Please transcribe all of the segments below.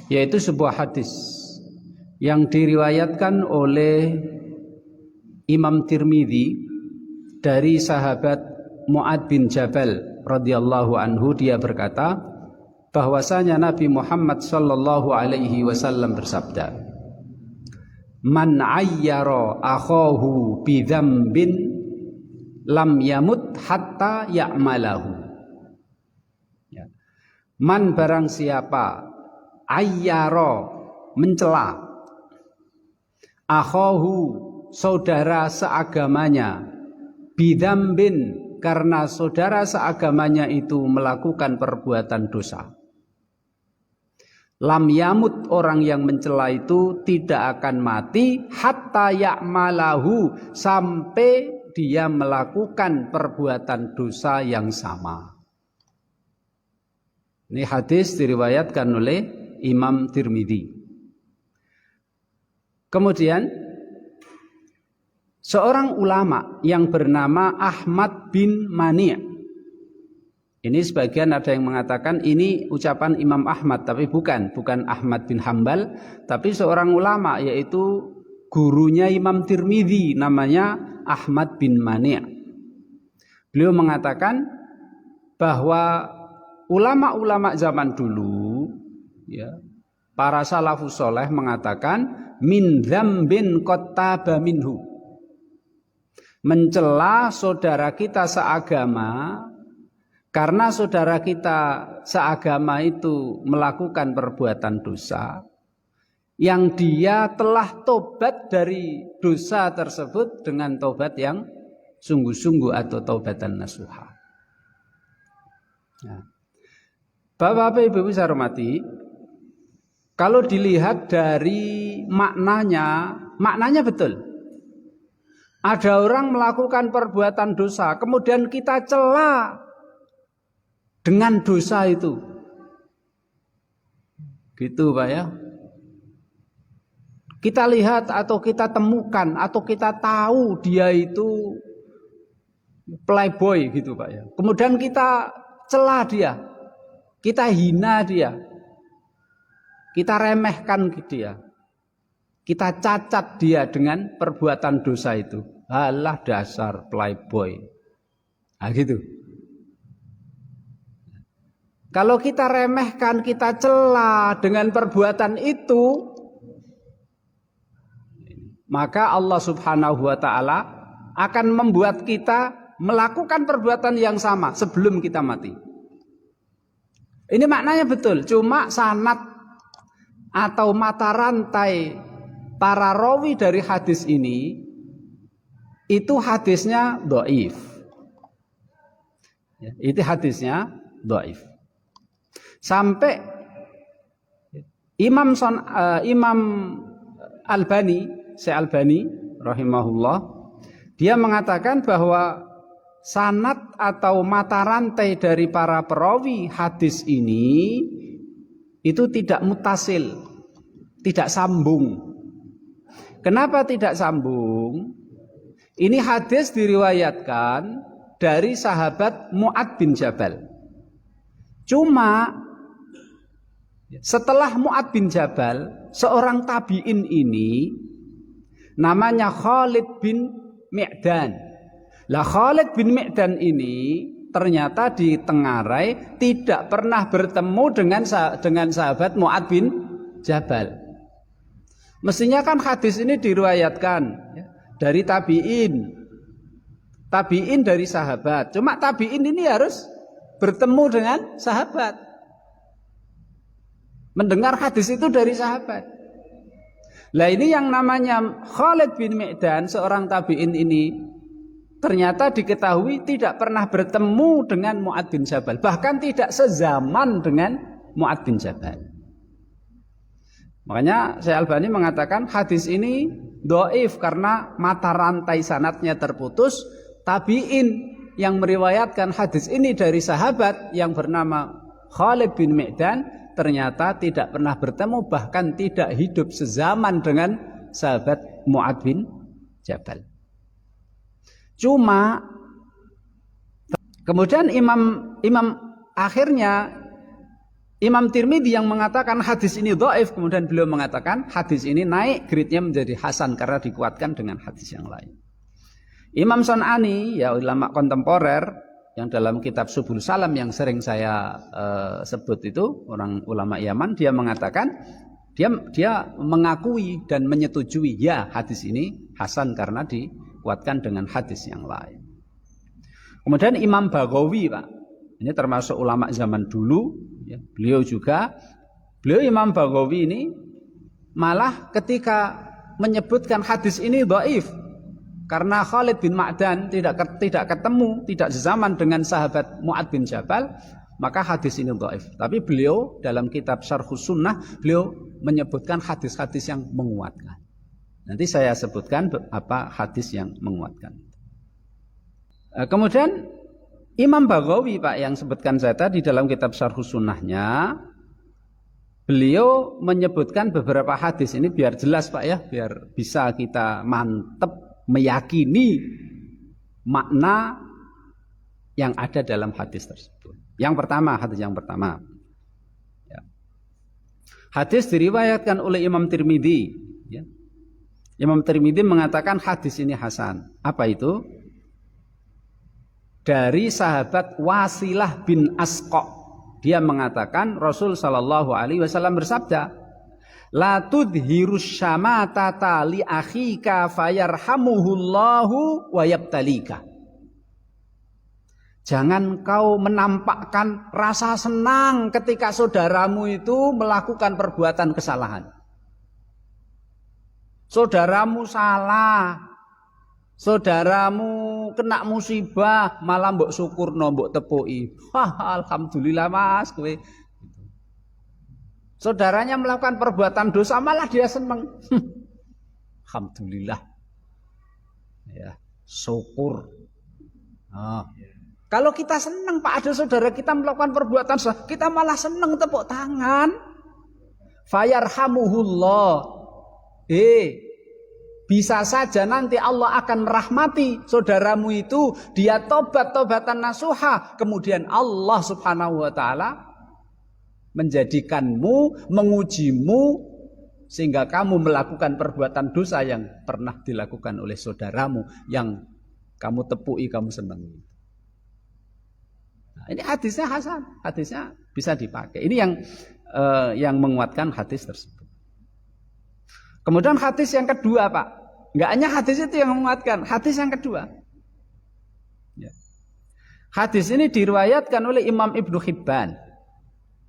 yaitu sebuah hadis yang diriwayatkan oleh Imam Tirmidzi dari sahabat Mu'ad bin Jabal radhiyallahu anhu. Dia berkata bahwasanya Nabi Muhammad sallallahu alaihi wasallam bersabda, "Man ayyara akhahu bi dzambin lam yamut hatta ya'malahu." Ya. Man barang siapa ayyara mencela akhahu saudara seagamanya bidzambin karena saudara seagamanya itu melakukan perbuatan dosa. Lam yamut, orang yang mencela itu tidak akan mati hatta ya'malahu, sampai dia melakukan perbuatan dosa yang sama. Ini hadis diriwayatkan oleh Imam Tirmidzi. Kemudian seorang ulama yang bernama Ahmad bin Mani'. Ini sebagian ada yang mengatakan ini ucapan Imam Ahmad, tapi bukan Ahmad bin Hambal, tapi seorang ulama, yaitu gurunya Imam Tirmidzi, namanya Ahmad bin Mani'. Beliau mengatakan bahwa ulama-ulama zaman dulu, ya, para salafus soleh mengatakan min dzambin qad taba minhu, mencela saudara kita seagama karena saudara kita seagama itu melakukan perbuatan dosa yang dia telah tobat dari dosa tersebut dengan tobat yang sungguh-sungguh atau taubatan nasuha. Nah, Bapak-bapak, Ibu-ibu saya hormati, kalau dilihat dari maknanya betul. Ada orang melakukan perbuatan dosa, kemudian kita cela dengan dosa itu. Gitu Pak ya. Kita lihat atau kita temukan atau kita tahu dia itu playboy gitu Pak ya. Kemudian kita cela dia. Kita hina dia. Kita remehkan dia. Kita cacat dia dengan perbuatan dosa itu. Alah dasar playboy. Nah gitu. Kalau kita remehkan, kita cela dengan perbuatan itu, maka Allah Subhanahu wa ta'ala akan membuat kita melakukan perbuatan yang sama sebelum kita mati. Ini maknanya betul, cuma sanad atau mata rantai para rawi dari hadis ini itu hadisnya dhaif. Ya, itu hadisnya dhaif. Sampai Imam Albani, Syekh Albani rahimahullah, dia mengatakan bahwa sanad atau mata rantai dari para perawi hadis ini itu tidak mutasil, tidak sambung. Kenapa tidak sambung? Ini hadis diriwayatkan dari sahabat Mu'ad bin Jabal. Cuma setelah Mu'ad bin Jabal, seorang tabi'in ini namanya Khalid bin Mi'dan. Lah Khalid bin Mi'dan ini ternyata ditengarai tidak pernah bertemu dengan sahabat Mu'ad bin Jabal. Mestinya kan hadis ini diriwayatkan dari tabi'in dari sahabat. Cuma tabi'in ini harus bertemu dengan sahabat, mendengar hadis itu dari sahabat. Lah ini yang namanya Khalid bin Mi'dan, seorang tabi'in ini ternyata diketahui tidak pernah bertemu dengan Mu'ad bin Jabal, bahkan tidak sezaman dengan Mu'ad bin Jabal. Makanya Syekh Albani mengatakan hadis ini dhaif karena mata rantai sanadnya terputus. Tabi'in yang meriwayatkan hadis ini dari sahabat yang bernama Khalid bin Mi'dan ternyata tidak pernah bertemu, bahkan tidak hidup sezaman dengan sahabat Mu'ad bin Jabal. Cuma kemudian imam akhirnya Imam Tirmidzi yang mengatakan hadis ini dhaif, kemudian beliau mengatakan hadis ini naik grade-nya menjadi hasan karena dikuatkan dengan hadis yang lain. Imam San'ani, ya ulama kontemporer yang dalam kitab Subul Salam yang sering saya sebut itu, orang ulama Yaman, dia mengatakan dia mengakui dan menyetujui ya hadis ini hasan karena dikuatkan dengan hadis yang lain. Kemudian Imam Baghawi, Pak, ini termasuk ulama zaman dulu, ya, beliau Imam Baghawi ini malah ketika menyebutkan hadis ini dhaif karena Khalid bin Ma'dan tidak ketemu, tidak sezaman dengan sahabat Mu'ad bin Jabal, maka hadis ini dhaif. Tapi beliau dalam kitab Syarhus Sunnah beliau menyebutkan hadis-hadis yang menguatkan. Nanti saya sebutkan apa hadis yang menguatkan. Kemudian Imam Baghawi, Pak, yang sebutkan saya tadi dalam kitab Syarhus Sunnahnya, beliau menyebutkan beberapa hadis ini biar jelas, Pak, ya, biar bisa kita mantep meyakini makna yang ada dalam hadis tersebut. Hadis yang pertama. Ya. Hadis diriwayatkan oleh Imam Tirmidzi. Ya. Imam Tirmidzi mengatakan hadis ini hasan. Apa itu? Dari sahabat Wasilah bin Asqa. Dia mengatakan Rasul sallallahu alaihi wasallam bersabda, "La tudhirus syamatata li akhika fayarhamuhullahu wa yabtalika." Jangan kau menampakkan rasa senang ketika saudaramu itu melakukan perbuatan kesalahan. Saudaramu salah, saudaramu kena musibah, malah mbok syukurno, mbok tepuki. Alhamdulillah Mas kowe. Saudaranya melakukan perbuatan dosa malah dia senang. Alhamdulillah. Ya, syukur. Kalau kita senang, Pak, ada saudara kita melakukan perbuatan dosa, kita malah senang tepuk tangan. Fayarhamuhullah. Bisa saja nanti Allah akan merahmati saudaramu itu, dia tobatan nasuha, kemudian Allah Subhanahu wa taala menjadikanmu, mengujimu sehingga kamu melakukan perbuatan dosa yang pernah dilakukan oleh saudaramu yang kamu tepuki, kamu senangi. Nah, ini hadisnya hasan, hadisnya bisa dipakai. Ini yang menguatkan hadis tersebut. Kemudian hadis yang kedua, Pak. Enggak hanya hadis itu yang menguatkan, hadis yang kedua. Ya. Hadis ini diriwayatkan oleh Imam Ibnu Hibban.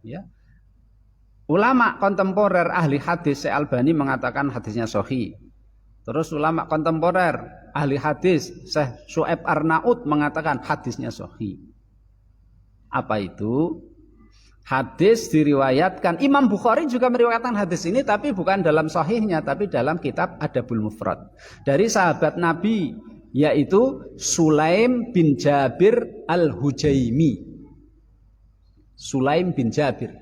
Ya. Ulama kontemporer ahli hadis Syekh Albani mengatakan hadisnya sahih. Terus ulama kontemporer ahli hadis Syekh Syu'aib Arnaud mengatakan hadisnya sahih. Apa itu? Hadis diriwayatkan, Imam Bukhari juga meriwayatkan hadis ini, tapi bukan dalam sahihnya, tapi dalam kitab Adabul Mufrad. Dari sahabat Nabi, yaitu Sulaim bin Jabir al-Hujaimi. Sulaim bin Jabir.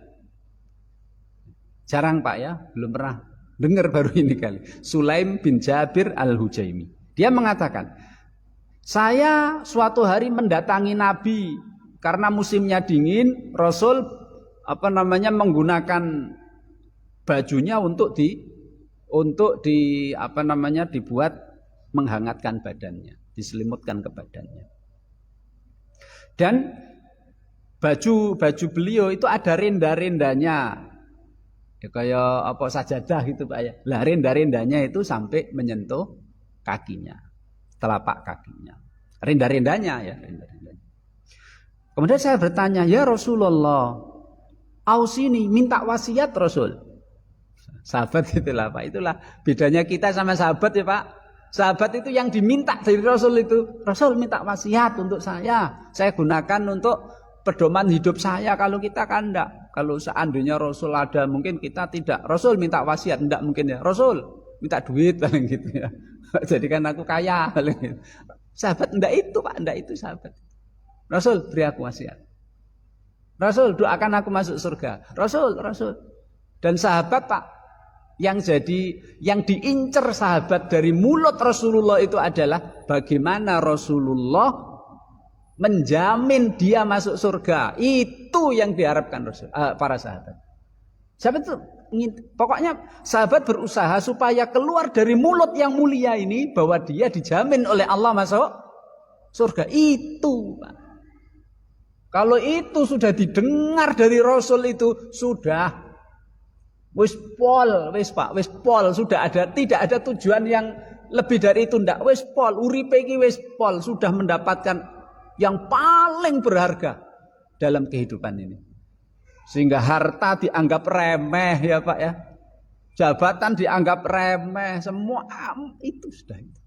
Jarang, Pak, ya, belum pernah dengar, baru ini kali. Sulaim bin Jabir al-Hujaimi. Dia mengatakan, saya suatu hari mendatangi Nabi karena musimnya dingin, Rasul menggunakan bajunya untuk dibuat menghangatkan badannya, diselimutkan ke badannya. Dan baju beliau itu ada renda-rendanya. Ya, kayak sajadah gitu, Pak, ya. Lah renda-rendanya itu sampai menyentuh kakinya, telapak kakinya. Renda-rendanya ya, renda-rendanya. Kemudian saya bertanya, "Ya Rasulullah, ausini, minta wasiat Rasul." Sahabat itulah, Pak. Itulah bedanya kita sama sahabat, ya, Pak. Sahabat itu yang diminta dari Rasul itu, Rasul minta wasiat untuk saya gunakan untuk pedoman hidup saya. Kalau kita kan enggak. Kalau seandainya Rasul ada, mungkin kita tidak. Rasul minta wasiat, enggak mungkin ya. Rasul minta duit paling gitu ya. Jadikan aku kaya paling gitu. Sahabat enggak itu, Pak, enggak itu sahabat. Rasul beri aku wasiat. Rasul doakan aku masuk surga. Rasul. Dan sahabat, Pak, yang diincer sahabat dari mulut Rasulullah itu adalah bagaimana Rasulullah menjamin dia masuk surga. Itu yang diharapkan para sahabat. Sahabat itu pokoknya sahabat berusaha supaya keluar dari mulut yang mulia ini bahwa dia dijamin oleh Allah masuk surga. Itu, Pak. Kalau itu sudah didengar dari Rasul itu sudah wis pol, wis Pak, wis pol, sudah ada, tidak ada tujuan yang lebih dari itu ndak. Wis pol, uripe iki wis pol, sudah mendapatkan yang paling berharga dalam kehidupan ini. Sehingga harta dianggap remeh ya Pak ya. Jabatan dianggap remeh, semua itu sudah itu.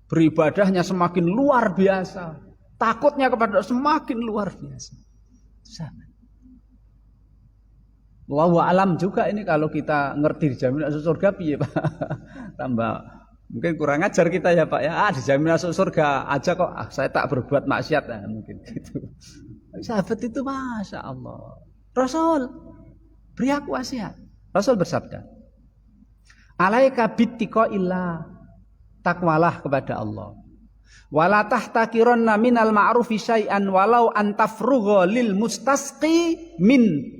Beribadahnya semakin luar biasa. Takutnya kepada semakin luar biasa. Sama. Wallahu alam juga ini kalau kita ngerti dijamin masuk surga piye Pak. Tambah mungkin kurang ajar kita ya Pak ya. Dijamin masuk surga aja kok. Saya tak berbuat maksiat mungkin gitu. Sahabat itu Masya Allah. Rasul beri aku wasiat. Rasul bersabda, alaika bittaqaillah, takwalah kepada Allah. Wala tahtaqiranna minal ma'rufi syai'an walau antafrugha lil mustasqi min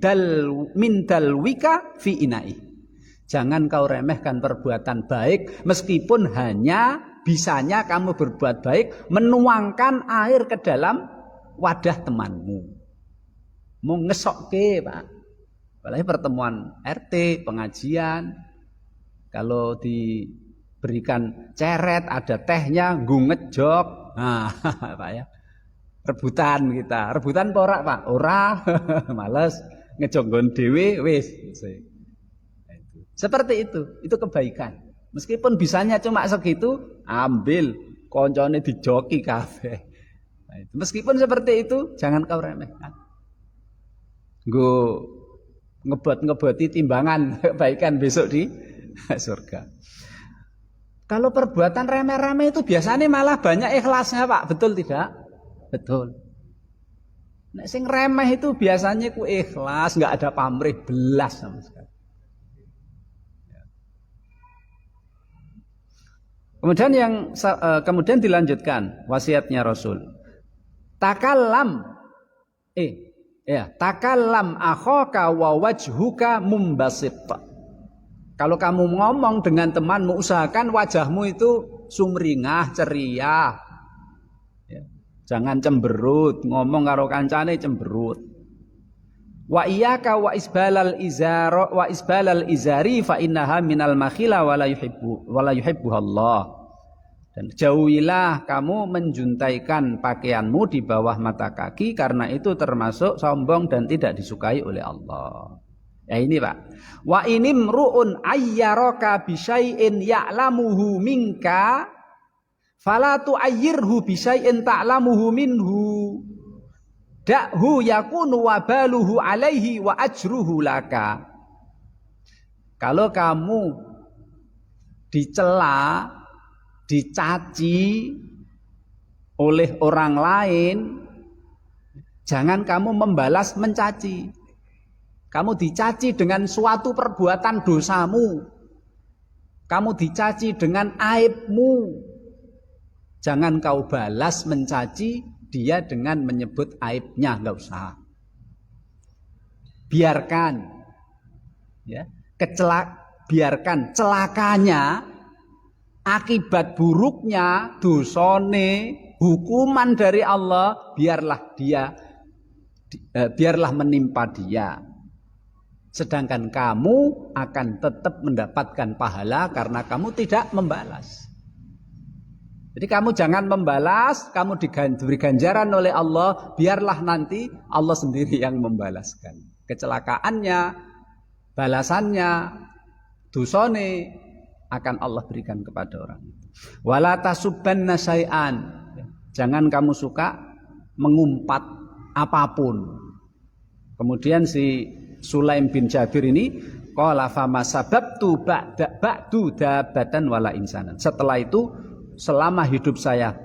dalwika fi ina'i. Jangan kau remehkan perbuatan baik meskipun hanya bisanya kamu berbuat baik menuangkan air ke dalam wadah temanmu. Mau ngesokke Pak. Apalagi pertemuan RT, pengajian. Kalau diberikan ceret, ada tehnya, ngejok. Nah, Pak ya. Rebutan kita. Rebutan apa ora, Pak? Ora. Males ngejok nggon dhewe wis. Seperti itu. Itu kebaikan. Meskipun bisanya cuma segitu, ambil koncone dijoki kabeh. Nah, meskipun seperti itu, jangan kau remehkan. Nggo ngebot-ngeboti timbangan kebaikan besok di surga. Kalau perbuatan remeh-remeh itu biasanya malah banyak ikhlasnya Pak, betul tidak? Betul. Nek sing remeh itu biasanya ku ikhlas, nggak ada pamrih belas sama sekali. Kemudian dilanjutkan wasiatnya Rasul. Takallam akhaka wa wajhuka mumbasit. Kalau kamu ngomong dengan temanmu, usahakan wajahmu itu sumringah, ceria. Ya. Jangan cemberut, ngomong karo kancane cemberut. Wa iyyaka wa isbalal izari fa innaha minal makhila wa la yuhibbu Allah. Dan jauhilah kamu menjuntaikan pakaianmu di bawah mata kaki karena itu termasuk sombong dan tidak disukai oleh Allah. Ya ini Pak. Wa inimru'un ayyaraka bi syai'in ya'lamuhu minka fala tu'ayyirhu bi syai'in ta'lamuhu minhu. Da'hu yakunu wabaluhu alaihi wa ajruhu laka. Kalau kamu dicela, dicaci oleh orang lain, jangan kamu membalas mencaci. Kamu dicaci dengan suatu perbuatan dosamu. Kamu dicaci dengan aibmu. Jangan kau balas mencaci dia dengan menyebut aibnya, enggak usah. Biarkan ya, biarkan celakanya, akibat buruknya, dosane, hukuman dari Allah, biarlah menimpa dia. Sedangkan kamu akan tetap mendapatkan pahala karena kamu tidak membalas. Jadi kamu jangan membalas, kamu diberi ganjaran oleh Allah, biarlah nanti Allah sendiri yang membalaskan. Kecelakaannya, balasannya, dosane akan Allah berikan kepada orang itu. Wala tasubbanna syai'an. Jangan kamu suka mengumpat apapun. Kemudian si Sulaim bin Jabir ini qala fama sababtu ba'du dabatan wala insanan. Setelah itu selama hidup saya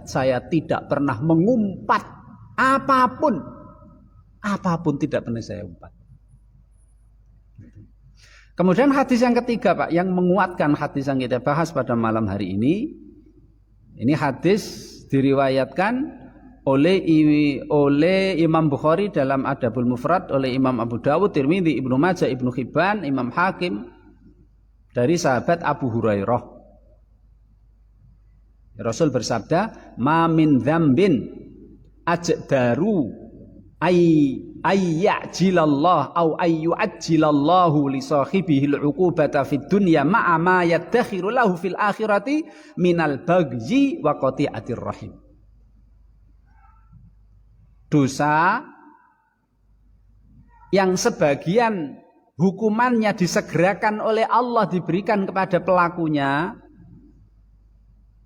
tidak pernah mengumpat apapun. Apapun tidak pernah saya umpat. Kemudian hadis yang ketiga Pak, yang menguatkan hadis yang kita bahas pada malam hari ini. Ini hadis diriwayatkan oleh Imam Bukhari dalam Adabul Mufrad, oleh Imam Abu Dawud, Tirmidzi, Ibnu Majah, Ibnu Hibban, Imam Hakim dari sahabat Abu Hurairah. Rasul bersabda, "Ma min dzambin ajdaru ayyajilallah au ayyuajjilallahu li sahibihi al-uqubata fid dunya ma'a ma yaddakhiru lahu fil akhirati minal bagyi wa qati'atir rahim." Dosa yang sebagian hukumannya disegerakan oleh Allah diberikan kepada pelakunya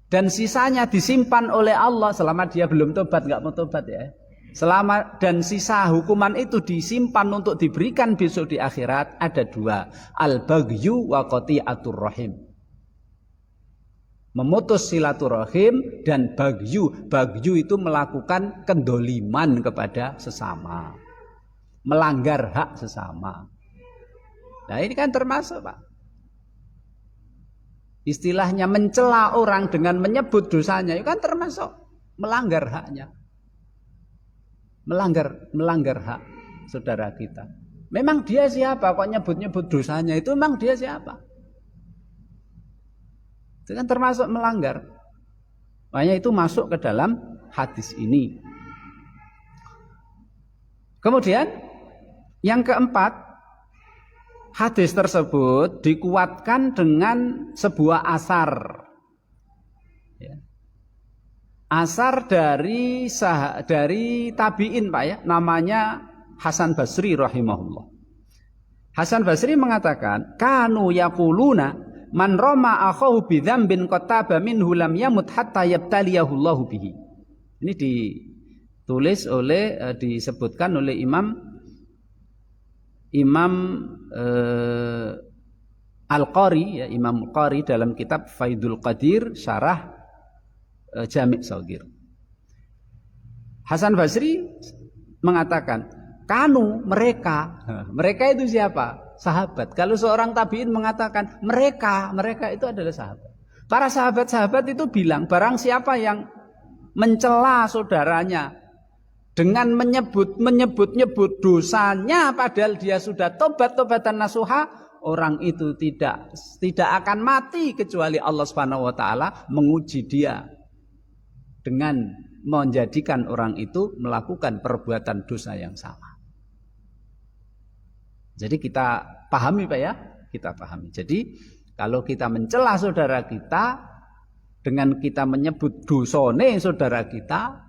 dan sisanya disimpan oleh Allah selama dia belum tobat, nggak mau tobat ya. Dan sisa hukuman itu disimpan untuk diberikan besok di akhirat ada dua, al-baghyu wa qati'atur rahim. Memutus silaturahim dan baghyu. Baghyu itu melakukan kendoliman kepada sesama, melanggar hak sesama. Nah ini kan termasuk, Pak. Istilahnya mencela orang dengan menyebut dosanya itu kan termasuk melanggar haknya. Melanggar hak saudara kita. Memang dia siapa kok nyebut-nyebut dosanya? Itu memang dia siapa? Itu kan termasuk melanggar. Makanya itu masuk ke dalam hadis ini. Kemudian yang keempat, hadis tersebut dikuatkan dengan sebuah asar. Ya. Asar dari tabi'in, Pak ya, namanya Hasan Basri rahimahullah. Hasan Basri mengatakan, kanu yaquluna man rama akhahu bi dzambin qataba minhu lam yamut hatta yabtaliyahu Allahu bihi. Ini ditulis disebutkan oleh Imam Al-Qari ya, Imam Qari dalam kitab Faidul Qadir syarah Jami' Shaghir. Hasan Basri mengatakan, kanu mereka itu siapa? Sahabat. Kalau seorang tabi'in mengatakan mereka itu adalah sahabat. Para sahabat-sahabat itu bilang, barang siapa yang mencela saudaranya dengan menyebut dosanya padahal dia sudah tobatan nasuha, orang itu tidak akan mati kecuali Allah Subhanahu wa taala menguji dia dengan menjadikan orang itu melakukan perbuatan dosa yang sama. Jadi kita pahami, Pak ya, kita pahami. Jadi kalau kita mencela saudara kita dengan kita menyebut dosane saudara kita,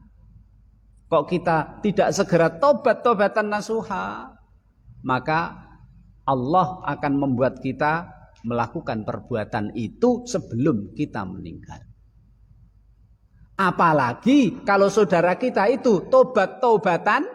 kok kita tidak segera tobatan nasuha, maka Allah akan membuat kita melakukan perbuatan itu sebelum kita meninggal. Apalagi kalau saudara kita itu tobatan